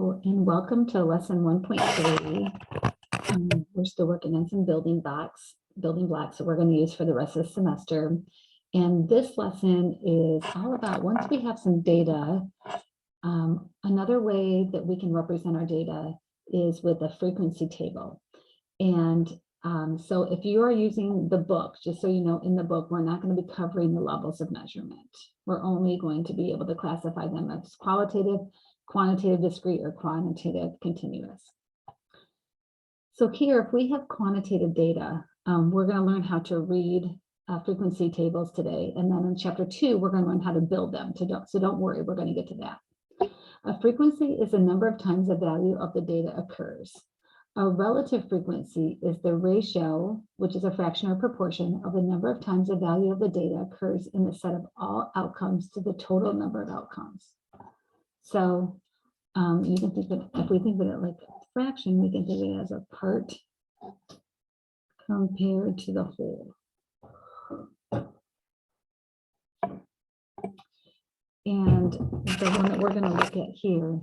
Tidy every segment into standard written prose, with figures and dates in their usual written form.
Hello, and welcome to lesson 1.3. We're still working on some building blocks that we're going to use for the rest of the semester. And this lesson is all about, once we have some data, another way that we can represent our data is with a frequency table. And so if you are using the book, just so you know, in the book, we're not going to be covering the levels of measurement. We're only going to be able to classify them as qualitative, quantitative discrete, or quantitative continuous. So here, if we have quantitative data, we're going to learn how to read frequency tables today. And then in chapter 2, we're going to learn how to build them. So don't worry, we're going to get to that. A frequency is the number of times the value of the data occurs. A relative frequency is the ratio, which is a fraction or proportion of the number of times the value of the data occurs in the set of all outcomes to the total number of outcomes. So you can think that if we think of it like a fraction, we can think of it as a part compared to the whole. And the one that we're going to look at here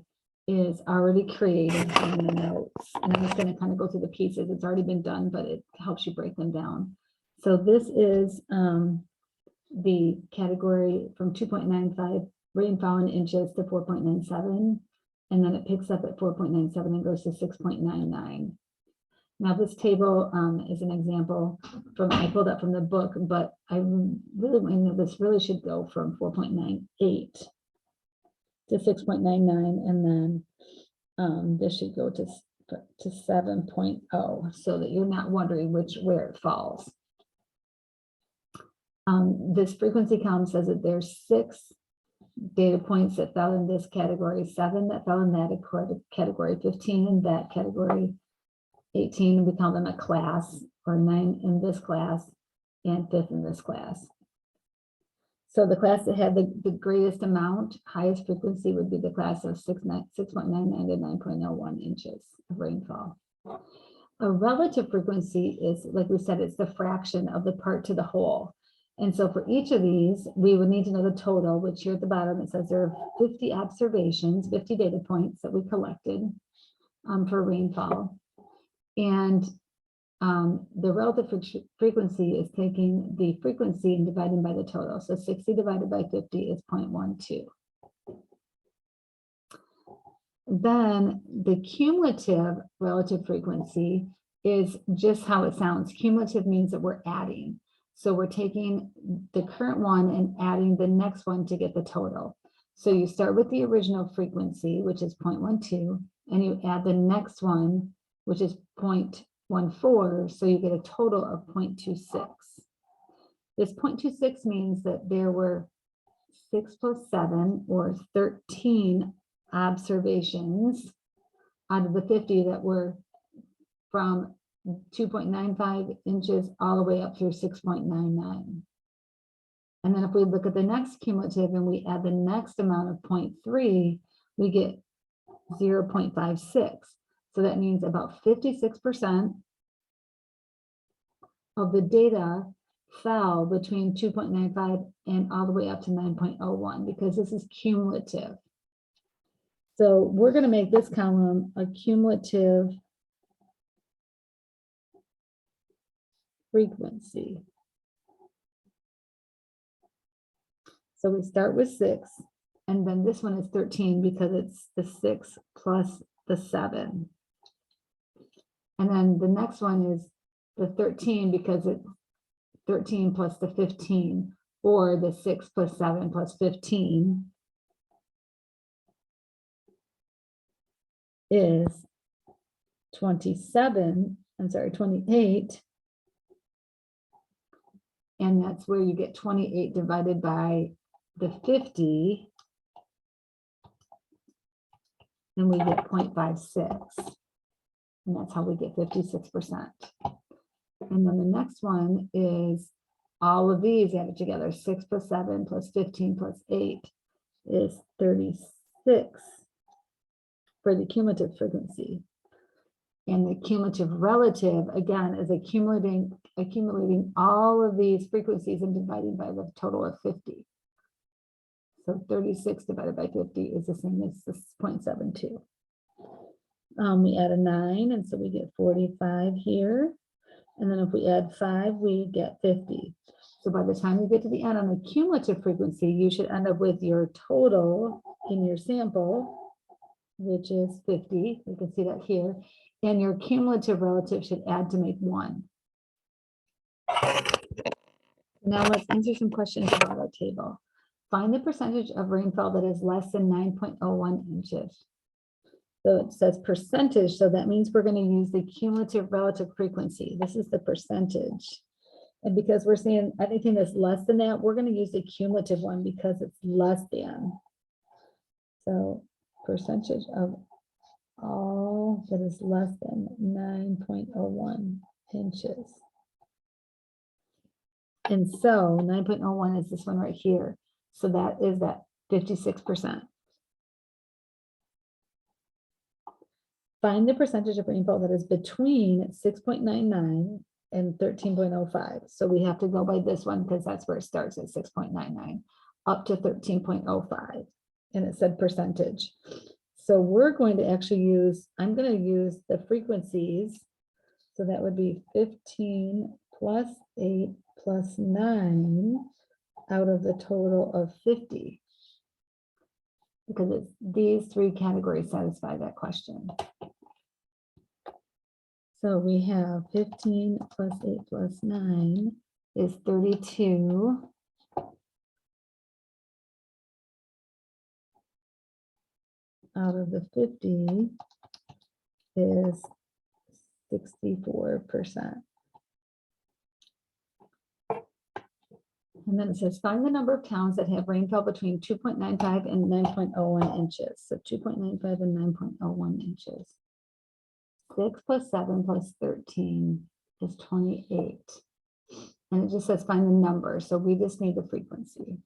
is already created in the notes. And I'm just going to kind of go through the pieces. It's already been done, but it helps you break them down. So this is the category from 2.95 rainfall in inches to 4.97. And then it picks up at 4.97 and goes to 6.99. Now this table is an example from, I pulled up from the book, but I know this really should go from 4.98 to 6.99, and then this should go to 7.0, so that you're not wondering where it falls. This frequency column says that there's 6 data points that fell in this category, 7 that fell in that category, 15 in that category, 18, we call them a class, or 9 in this class, and 5th in this class. So the class that had the greatest amount, highest frequency, would be the class of 6.99 to 9.01 inches of rainfall. A relative frequency is, like we said, it's the fraction of the part to the whole. And so for each of these, we would need to know the total, which here at the bottom, it says there are 50 observations, 50 data points that we collected for rainfall. And the relative frequency is taking the frequency and dividing by the total. So 60 divided by 50 is 0.12. Then the cumulative relative frequency is just how it sounds. Cumulative means that we're adding. So we're taking the current one and adding the next one to get the total. So you start with the original frequency, which is 0.12, and you add the next one, which is 0.14, so you get a total of 0.26. This 0.26 means that there were 6 plus 7, or 13 observations out of the 50 that were from 2.95 inches all the way up through 6.99. And then if we look at the next cumulative and we add the next amount of 0.3, we get 0.56. So that means about 56% of the data fell between 2.95 and all the way up to 9.01, because this is cumulative. So we're going to make this column a cumulative frequency. So we start with 6, and then this one is 13 because it's the 6 plus the 7. And then the next one is the 13 because it's 13 plus the 15, or the 6 plus 7 plus 15 is 28. And that's where you get 28 divided by the 50, and we get 0.56. And that's how we get 56%. And then the next one is all of these added together. 6 plus 7 plus 15 plus 8 is 36 for the cumulative frequency. And the cumulative relative, again, is accumulating all of these frequencies and dividing by the total of 50. So 36 divided by 50 is the same as 0.72. We add a 9, and so we get 45 here. And then if we add 5, we get 50. So by the time you get to the end on the cumulative frequency, you should end up with your total in your sample, which is 50. You can see that here. And your cumulative relative should add to make 1. Now let's answer some questions about our table. Find the percentage of rainfall that is less than 9.01 inches. So it says percentage, so that means we're going to use the cumulative relative frequency. This is the percentage. And because we're seeing anything that's less than that, we're going to use the cumulative one because it's less than. So percentage of all that is less than 9.01 inches. And so 9.01 is this one right here. So that is that 56%. Find the percentage of rainfall that is between 6.99 and 13.05. So we have to go by this one because that's where it starts at 6.99 up to 13.05. And it said percentage. So we're going to actually use, I'm going to use the frequencies. So that would be 15 plus 8 plus 9 out of the total of 50. Because it's these 3 categories satisfy that question. So we have 15 plus 8 plus 9 is 32. Out of the 50 is 64%. And then it says, find the number of towns that have rainfall between 2.95 and 9.01 inches. So 2.95 and 9.01 inches. 6 plus 7 plus 13 is 28. And it just says find the number. So we just need the frequency.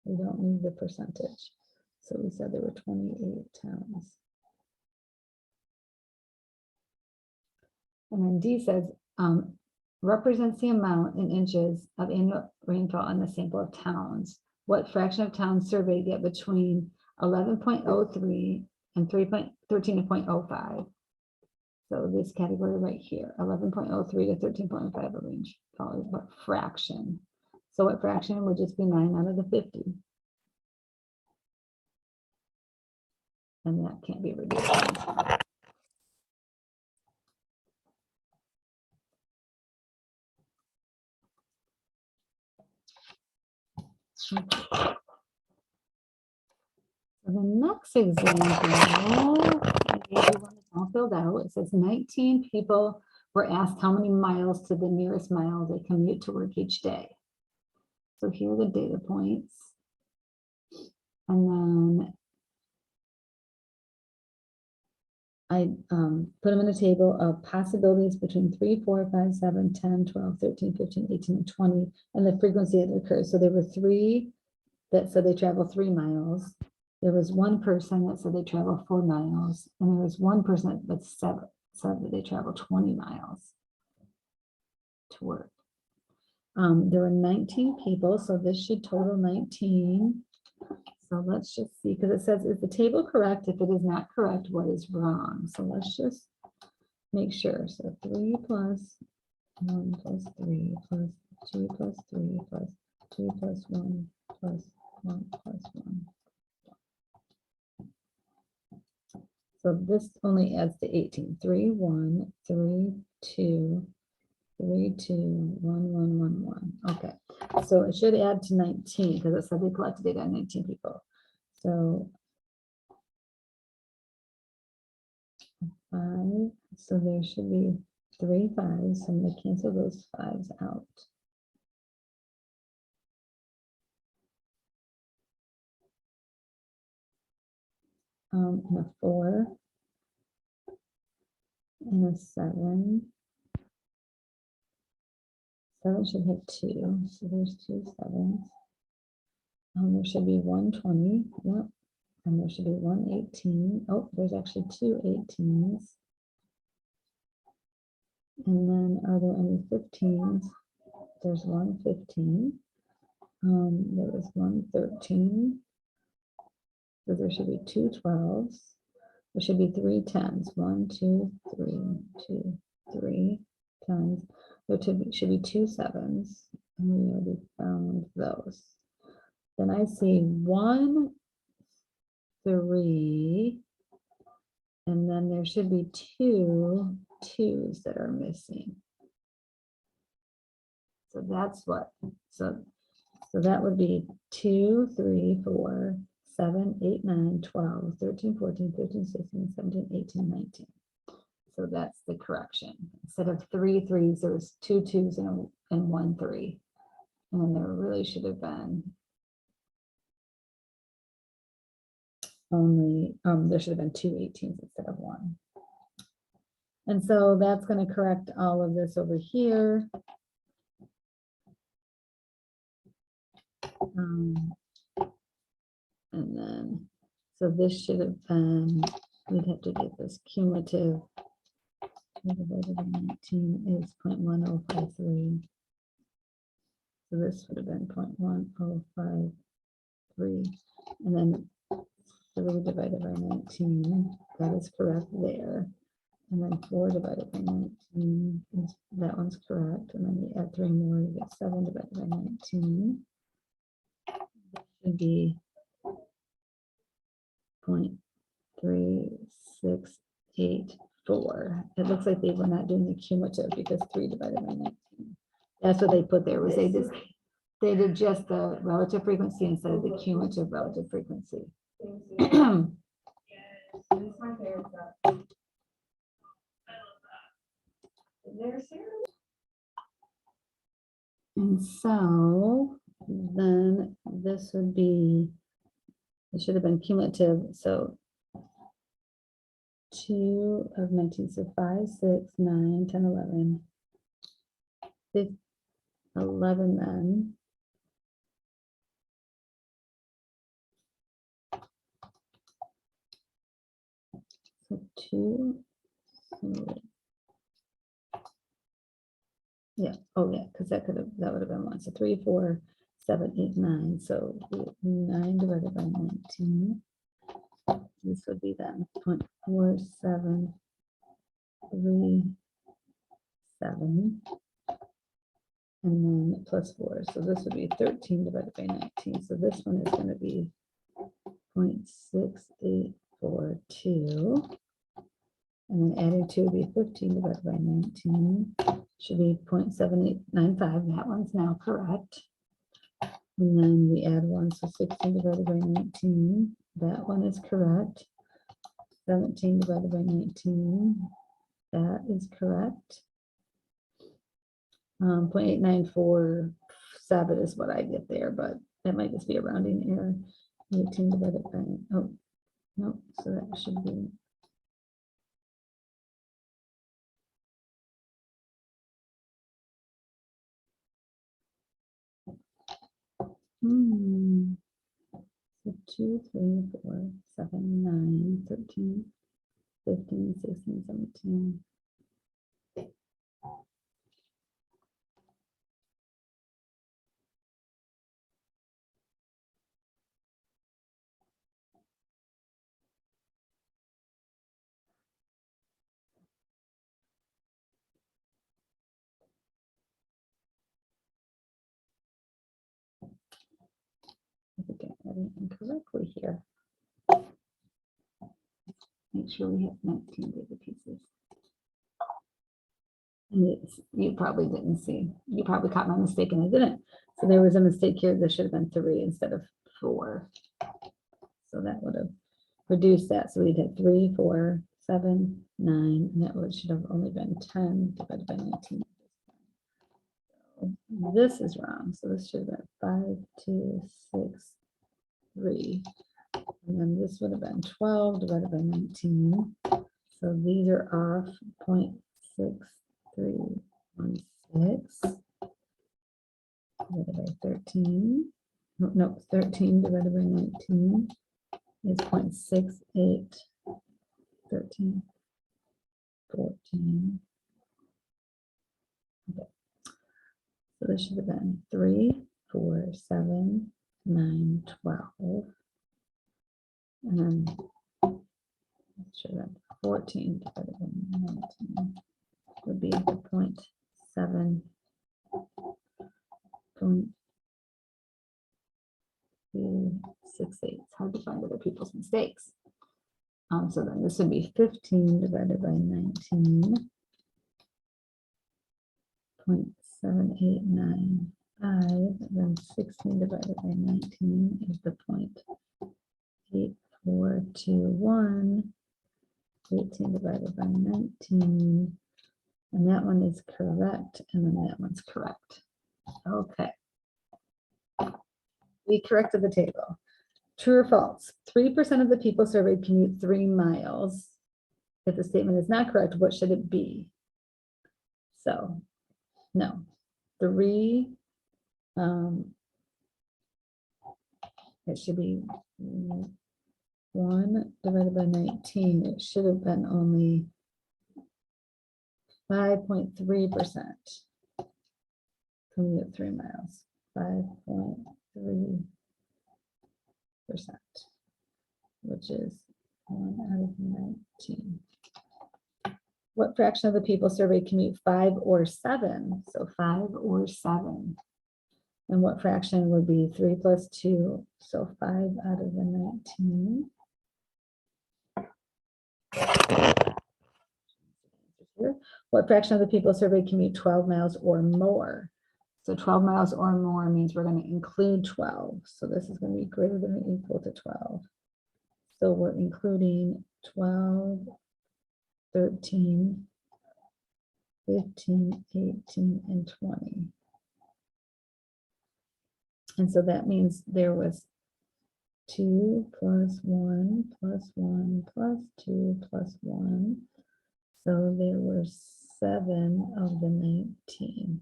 We don't need the percentage. So we said there were 28 towns. And then D says, represents the amount in inches of annual rainfall on the sample of towns. What fraction of towns surveyed get between 11.03 and 13.05? So this category right here, 11.03 to 13.05 range, followed what fraction? So what fraction would just be 9 out of the 50? And that can't be reduced. Okay. So the next example, all filled out. It says 19 people were asked how many miles to the nearest mile they commute to work each day. So here are the data points. And then I put them in a table of possibilities between 3, 4, 5, 7, 10, 12, 13, 15, 18, and 20, and the frequency it occurs. So there were 3 that said they travel 3 miles. There was 1 person that said they travel 4 miles. And there was 1 person that said that they travel 20 miles to work. There were 19 people, so this should total 19. So let's just see, because it says, is the table correct? If it is not correct, what is wrong? So let's just make sure. So 3 plus 1 plus 3 plus 2 plus 3 plus 2 plus 1 plus 1 plus 1. So this only adds to 18. 3, 1, 3, 2, 3, 2, 1, 1, 1, 1. Okay, so it should add to 19 because it said they collected data on 19 people. So 5, so there should be 3 5s. So I'm going to cancel those 5s out. And a 4 and a 7. 7 should hit 2, so there's 2 7s. There should be 120, yep, and there should be 118. Oh, there's actually 2 18s. And then are there any 15s? There's 1 15. There was 1 13. So there should be 2 12s. There should be 3 10s. 1, 2, 3, 2, 3 10s. There should be 2 7s. And we already found those. Then I see 1, 3, and then there should be 2 2s that are missing. So that's what, so that would be 2, 3, 4, 7, 8, 9, 12, 13, 14, 15, 16, 17, 18, 19. So that's the correction. Instead of 3 3s, there was 2 2s and 1 3. And then there really should have been only, there should have been 2 18s instead of 1. And so that's going to correct all of this over here. And then, so this should have been, we'd have to get this cumulative divided by 19 is 0.1053. So this would have been 0.1053. And then 3 divided by 19, that is correct there. And then 4 divided by 19, that one's correct. And then you add 3 more, you get 7 divided by 19. That should be 0.3684. It looks like they were not doing the cumulative because 3 divided by 19. That's what they put there, was they did just the relative frequency instead of the cumulative relative frequency. And so then this would be, it should have been cumulative. So 2 of 19, so 5, 6, 9, 10, 11, 11 then. So 2, yeah, oh yeah, because that would have been 1. So 3, 4, 7, 8, 9. So 9 divided by 19. This would be then 0.4737. And then plus 4. So this would be 13 divided by 19. So this one is going to be 0.6842. And then adding 2 would be 15 divided by 19. Should be 0.7895. That one's now correct. And then we add 1, so 16 divided by 19. That one is correct. 17 divided by 19. That is correct. 0.8947 is what I get there, but that might just be a rounding error. 18 divided by, oh, no, so that should be. So 2, 3, 4, 7, 9, 13, 15, 16, 17. I think I added incorrectly here. Make sure we have 19 data pieces. And you probably didn't see. You probably caught my mistake and I didn't. So there was a mistake here. There should have been 3 instead of 4. So that would have reduced that. So we'd had 3, 4, 7, 9, and that should have only been 10 divided by 19. So this is wrong. So this should have been 5, 2, 6, 3. And then this would have been 12 divided by 19. So these are off 0.6316 divided by 13. No, 13 divided by 19 is 0.6813. 14. Okay. So this should have been 3, 4, 7, 9, 12. And then sure that 14 divided by 19 would be the 0.7.268. It's hard to find other people's mistakes. So then this would be 15 divided by 19.7895. Then 16 divided by 19 is the 0.8421. 18 divided by 19. And that one is correct. And then that one's correct. Okay. We corrected the table. True or false? 3% of the people surveyed commute 3 miles. If the statement is not correct, what should it be? So, no. 3, it should be 1 divided by 19. It should have been only 5.3%. Commute 3 miles. 5.3%, which is 1 out of 19. What fraction of the people surveyed commute 5 or 7? So 5 or 7. And what fraction would be 3 plus 2? So 5 out of the 19. What fraction of the people surveyed commute 12 miles or more? So 12 miles or more means we're going to include 12. So this is going to be greater than or equal to 12. So we're including 12, 13, 15, 18, and 20. And so that means there was 2 plus 1 plus 1 plus 2 plus 1. So there were 7 of the 19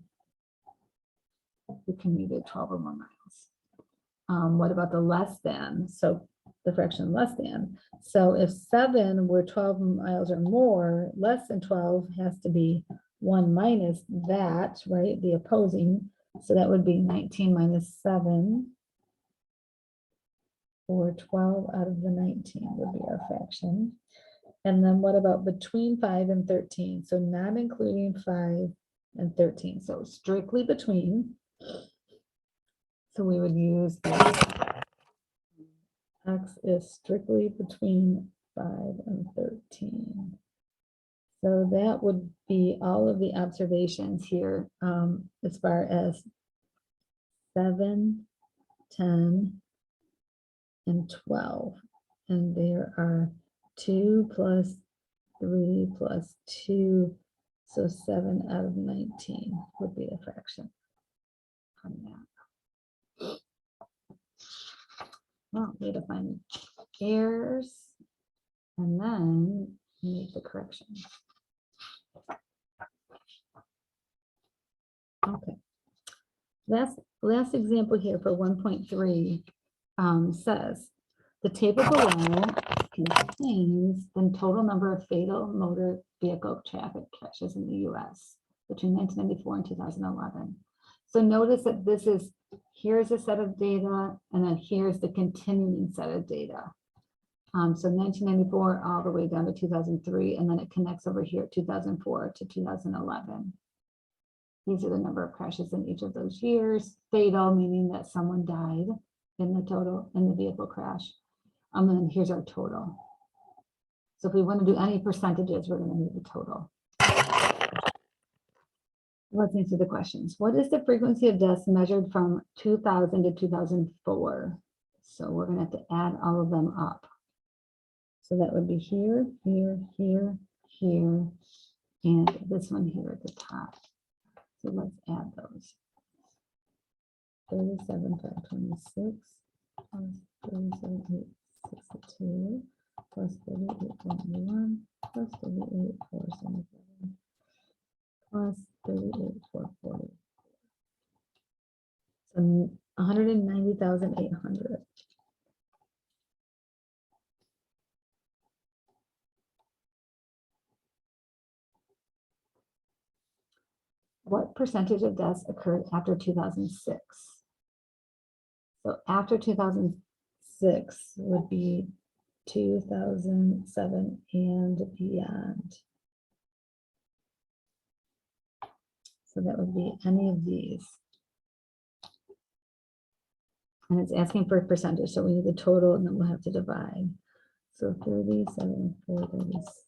who commuted 12 or more miles. What about the less than? So the fraction less than. So if 7 were 12 miles or more, less than 12 has to be 1 minus that, right? The opposing. So that would be 19 minus 7, or 12 out of the 19 would be our fraction. And then what about between 5 and 13? So not including 5 and 13. So strictly between. So we would use this. X is strictly between 5 and 13. So that would be all of the observations here as far as 7, 10, and 12. And there are 2 plus 3 plus 2. So 7 out of 19 would be the fraction on that. Well, we need to find errors and then make the corrections. Okay. Last example here for 1.3 says the table below contains the total number of fatal motor vehicle traffic crashes in the US between 1994 and 2011. So notice that this is, here's a set of data, and then here's the continuing set of data. So 1994 all the way down to 2003, and then it connects over here 2004 to 2011. These are the number of crashes in each of those years. Fatal, meaning that someone died in the vehicle crash. And then here's our total. So if we want to do any percentages, we're going to need the total. Let's answer the questions. What is the frequency of deaths measured from 2000 to 2004? So we're going to have to add all of them up. So that would be here, here, here, here, and this one here at the top. So let's add those. 37,526 plus 37,862 plus 38,181 plus 38,477 plus 38,440. So 190,800. What percentage of deaths occurred after 2006? So after 2006 would be 2007 and beyond. So that would be any of these. And it's asking for a percentage, so we need the total and then we'll have to divide. So 37, 436.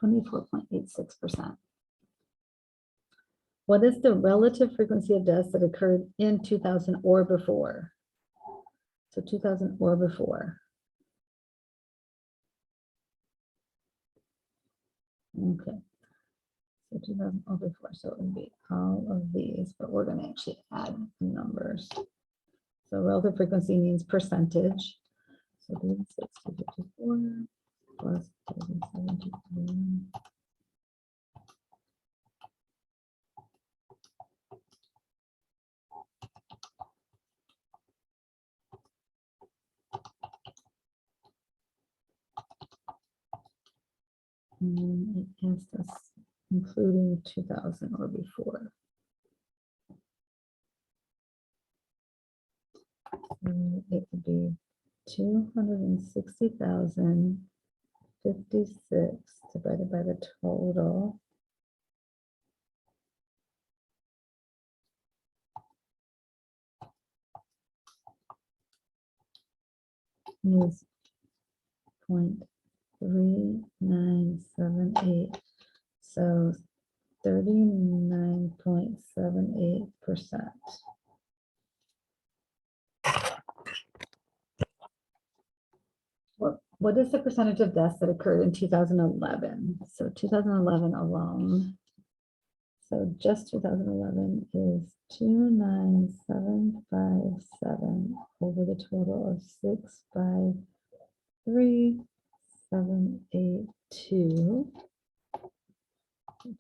(24.86%). What is the relative frequency of deaths that occurred in 2000 or before? So 2000 or before. Okay. So 2000 or before. So it would be all of these, but we're going to actually add numbers. So relative frequency means percentage. So 36,54 plus 37,51. And it asked us including 2000 or before. So it would be 260,056 divided by the total. Is 0.3978. So 39.78%. What is the percentage of deaths that occurred in 2011? So 2011 alone. So just 2011 is 29757 over the total of 653,782.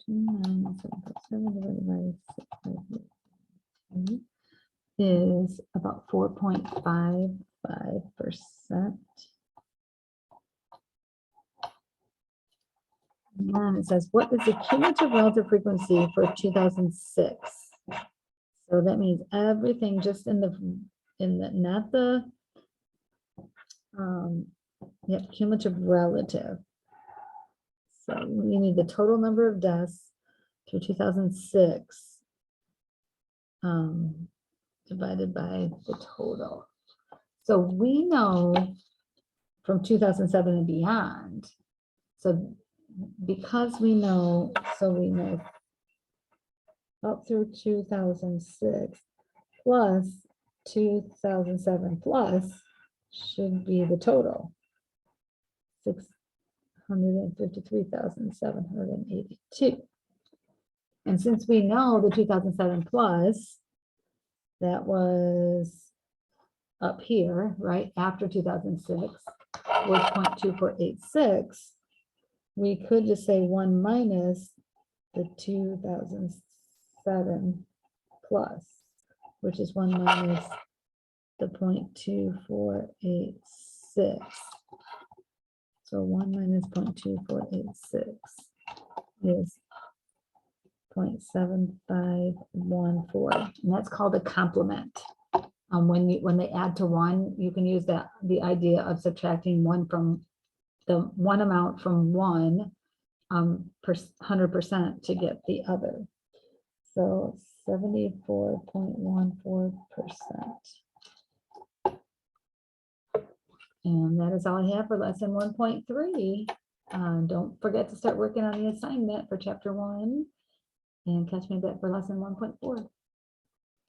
29757 divided by 653 is about 4.55%. And then it says, what is the cumulative relative frequency for 2006? So that means everything just in the not the, cumulative relative. So you need the total number of deaths through 2006 divided by the total. So we know from 2007 and beyond. So because we know, we know up through 2006 plus 2007 plus should be the total, 653,782. And since we know the 2007 plus, that was up here, right after 2006, was 0.2486. We could just say 1 minus the 2007 plus, which is 1 minus the 0.2486. So 1 minus 0.2486 is 0.7514, and that's called a complement. When they add to 1, you can use the idea of subtracting 1 from the one amount from 1 100% to get the other. So 74.14%. And that is all I have for lesson 1.3. Don't forget to start working on the assignment for chapter 1 and catch me back for lesson 1.4.